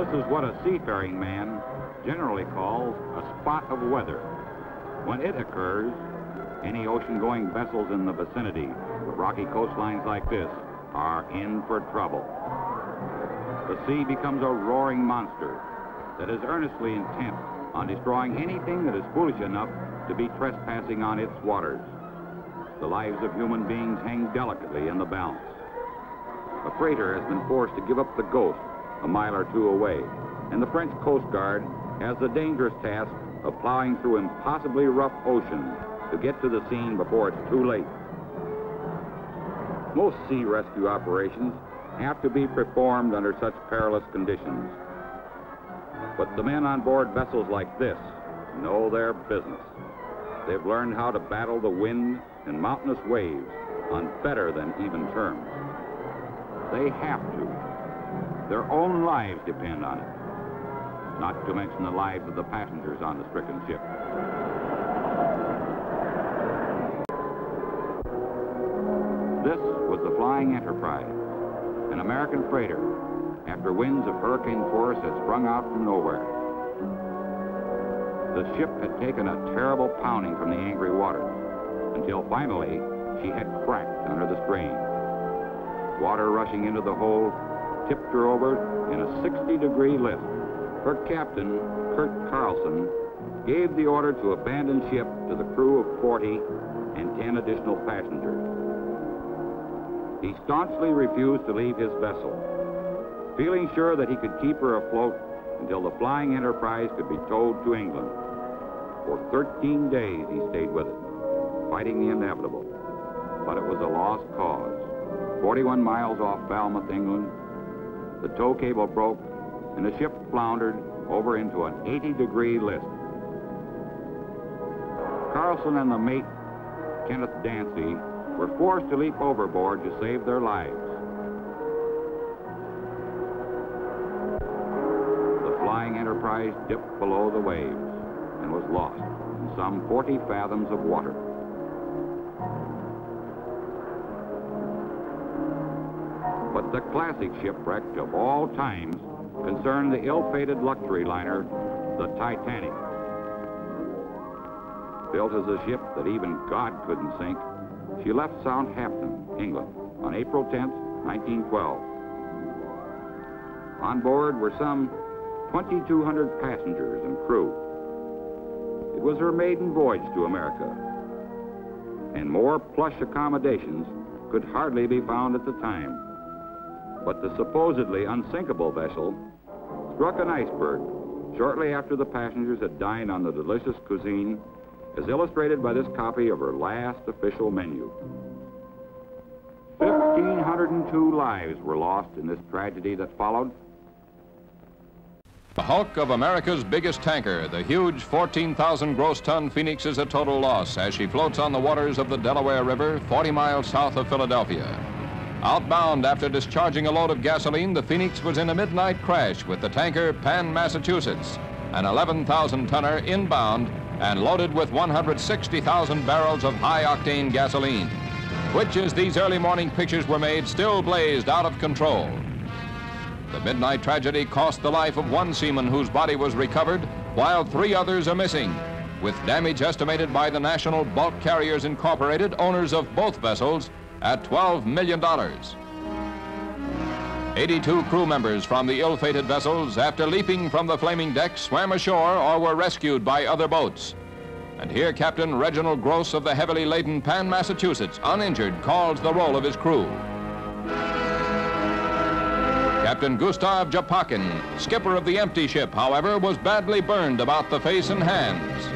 This is what a seafaring man generally calls a spot of weather. When it occurs, any ocean-going vessels in the vicinity of rocky coastlines like this are in for trouble. The sea becomes a roaring monster that is earnestly intent on destroying anything that is foolish enough to be trespassing on its waters. The lives of human beings hang delicately in the balance. A freighter has been forced to give up the ghost a mile or two away, and the French Coast Guard has the dangerous task of plowing through impossibly rough ocean to get to the scene before it's too late. Most sea rescue operations have to be performed under such perilous conditions. But the men on board vessels like this know their business. They've learned how to battle the wind and mountainous waves on better than even terms. They have to. Their own lives depend on it, not to mention the lives of the passengers on the stricken ship. This was the Flying Enterprise, an American freighter, after winds of hurricane force had sprung out from nowhere. The ship had taken a terrible pounding from the angry waters, until finally she had cracked under the strain. Water rushing into the hold tipped her over in a 60-degree lift. Her captain, Kurt Carlson, gave the order to abandon ship to the crew of 40 and 10 additional passengers. He staunchly refused to leave his vessel, feeling sure that he could keep her afloat until the Flying Enterprise could be towed to England. For 13 days he stayed with it, fighting the inevitable. But it was a lost cause. 41 miles off Falmouth, England, the tow cable broke, and the ship floundered over into an 80-degree list. Carlson and the mate, Kenneth Dancy, were forced to leap overboard to save their lives. The Flying Enterprise dipped below the waves and was lost in some 40 fathoms of water. But the classic shipwreck of all times concerned the ill-fated luxury liner, the Titanic. Built as a ship that even God couldn't sink, she left Southampton, England, on April 10th, 1912. On board were some 2,200 passengers and crew. It was her maiden voyage to America, and more plush accommodations could hardly be found at the time. But the supposedly unsinkable vessel struck an iceberg shortly after the passengers had dined on the delicious cuisine, as illustrated by this copy of her last official menu. 1,502 lives were lost in this tragedy that followed. The hulk of America's biggest tanker, the huge 14,000 gross ton Phoenix, is a total loss as she floats on the waters of the Delaware River 40 miles south of Philadelphia. Outbound after discharging a load of gasoline, the Phoenix was in a midnight crash with the tanker Penn, Massachusetts, an 11,000-tonner inbound and loaded with 160,000 barrels of high-octane gasoline, which, as these early morning pictures were made, still blazed out of control. The midnight tragedy cost the life of one seaman whose body was recovered, while 3 others are missing, with damage estimated by the National Bulk Carriers Incorporated, owners of both vessels, at $12 million. 82 crew members from the ill-fated vessels, after leaping from the flaming deck, swam ashore or were rescued by other boats. And here Captain Reginald Gross of the heavily laden Penn, Massachusetts, uninjured, calls the roll of his crew. Captain Gustav Japakin, skipper of the empty ship, however, was badly burned about the face and hands.